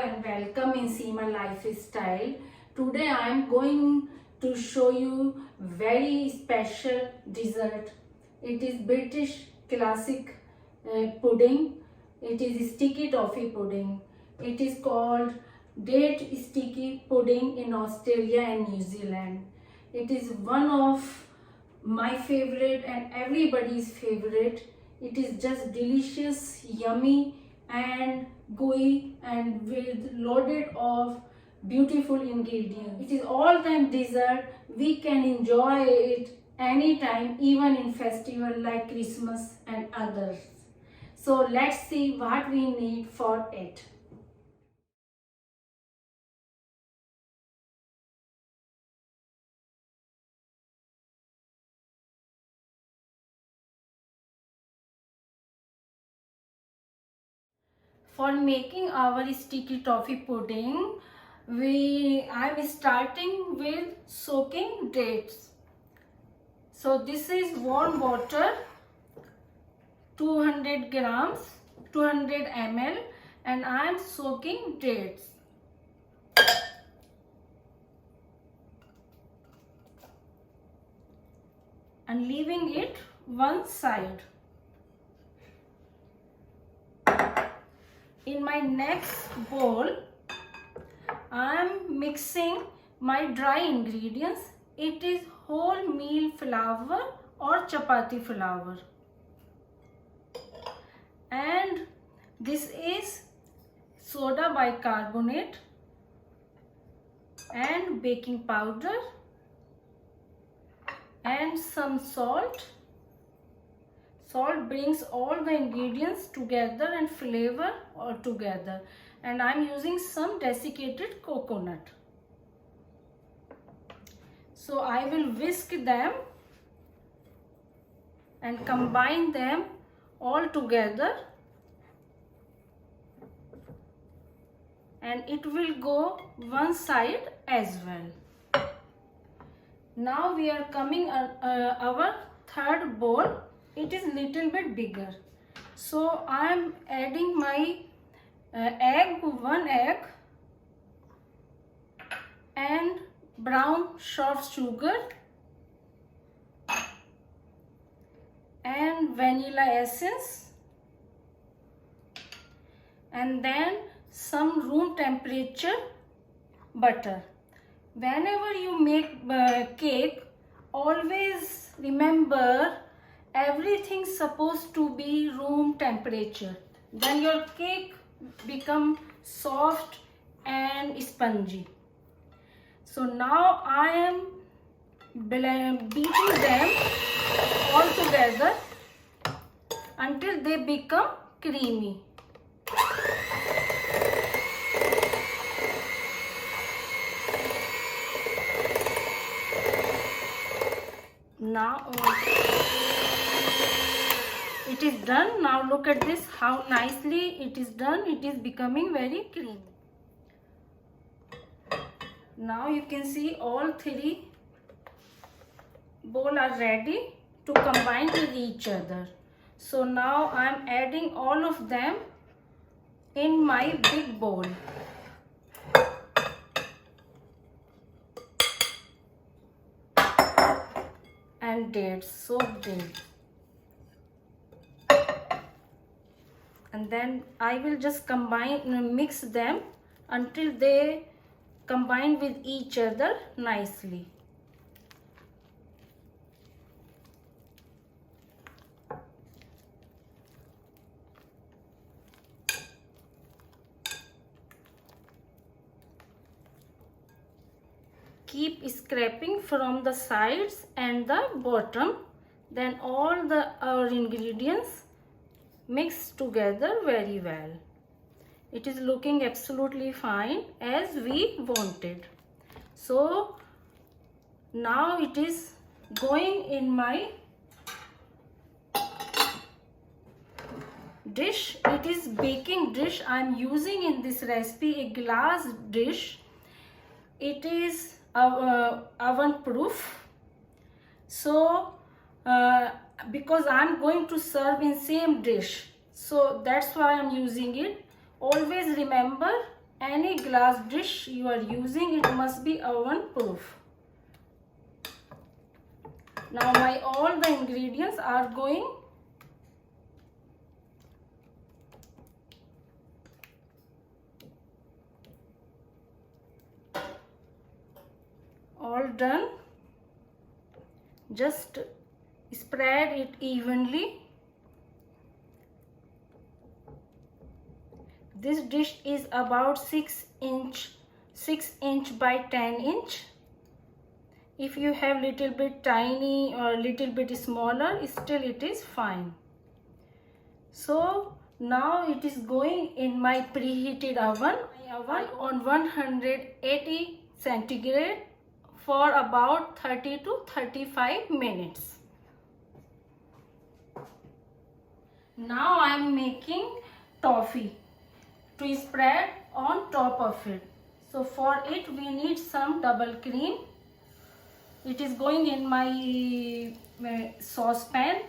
and welcome in Seema Lifestyle. Today I am going to show you very special dessert. It is British classic pudding. It is sticky toffee pudding. It is called date sticky pudding in Australia and New Zealand. It is one of my favorite and everybody's favorite. It is just delicious, yummy and gooey and with loaded of beautiful ingredients. It is all time dessert. We can enjoy it anytime, even in festival like Christmas and others. So let's see what we need for it. For making our sticky toffee pudding, I'm starting with soaking dates. So this is warm water, 200 grams, 200 ml, and I am soaking dates. And leaving it one side. In my next bowl, I am mixing my dry ingredients. It is wholemeal flour or chapati flour. And this is soda bicarbonate and baking powder and some salt. Salt brings all the ingredients together and flavor all together. And I'm using some desiccated coconut. So I will whisk them and combine them all together. And it will go one side as well. Now we are coming our third bowl. It is little bit bigger. So I am adding my one egg and brown soft sugar and vanilla essence, and then some room temperature butter. Whenever you make cake, always remember everything's supposed to be room temperature. Then your cake become soft and spongy. So now I am beating them all together until they become creamy. Now it is done. Now look at this, how nicely it is done. It is becoming very creamy. Now you can see all three bowls are ready to combine with each other. So now I am adding all of them in my big bowl. And dates, soaked dates. And then I will just mix them until they combine with each other nicely. Keep scraping from the sides and the bottom. Then all our ingredients mix together very well. It is looking absolutely fine as we wanted. So now it is going in my dish. It is baking dish. I am using in this recipe a glass dish. It is oven proof. So because I'm going to serve in same dish, so that's why I'm using it. Always remember any glass dish you are using, it must be oven proof. Now all the ingredients are going all done. Just spread it evenly. This dish is about 6 inch by 10 inch. If you have little bit tiny or little bit smaller, still it is fine. So now it is going in my preheated oven on 180 centigrade for about 30 to 35 minutes. Now I am making toffee to spread on top of it. So for it we need some double cream. It is going in my saucepan.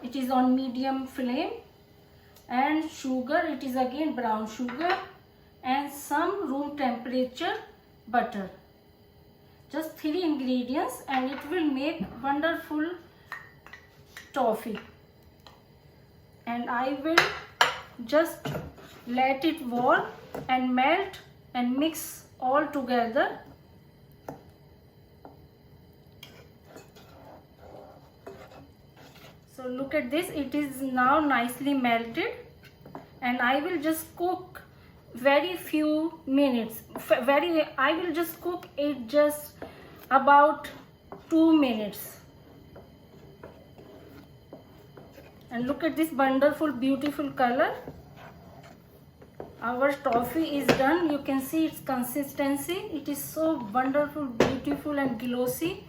It is on medium flame. And sugar, it is again brown sugar, and some room temperature butter. Just 3 ingredients and it will make wonderful toffee. And I will just let it warm and melt and mix all together. So look at this, it is now nicely melted, and I will just cook very few minutes. I will just cook it just about 2 minutes. And look at this wonderful, beautiful color. Our toffee is done. You can see its consistency. It is so wonderful, beautiful and glossy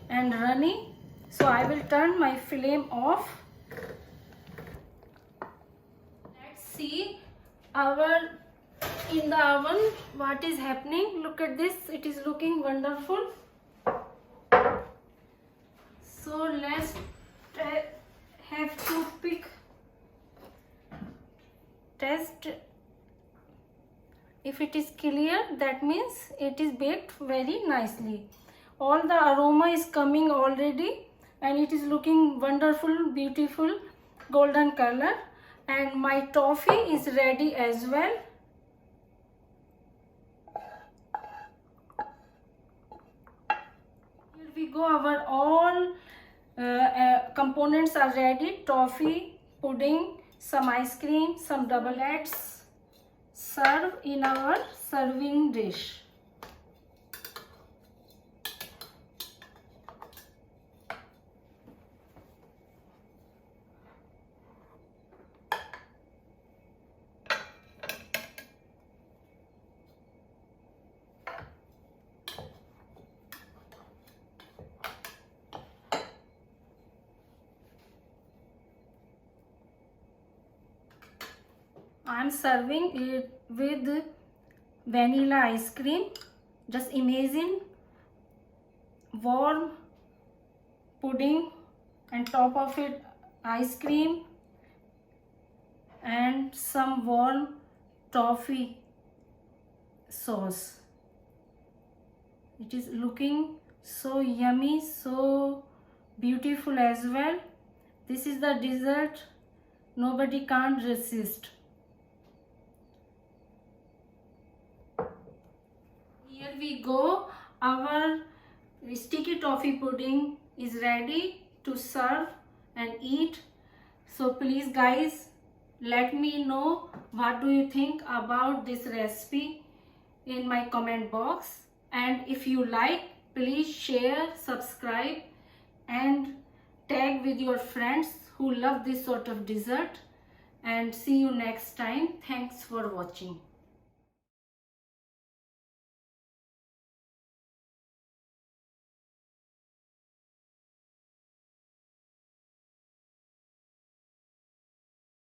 and runny. So I will turn my flame off. Let's see in the oven what is happening. Look at this, it is looking wonderful. So let's have to test. If it is clear, that means it is baked very nicely. All the aroma is coming already, and it is looking wonderful, beautiful golden color, and my toffee is ready as well. Here we go, our all components are ready. Toffee, pudding, some ice cream, some double. Let's serve in our serving dish. I am serving it with vanilla ice cream. Just imagine warm pudding and top of it ice cream and some warm toffee sauce. It is looking so yummy, so beautiful as well. This is the dessert nobody can't resist. Here we go, our sticky toffee pudding is ready to serve and eat. So please guys, let me know what do you think about this recipe in my comment box, and if you like, please share, subscribe and tag with your friends who love this sort of dessert, and see you next time. Thanks for watching.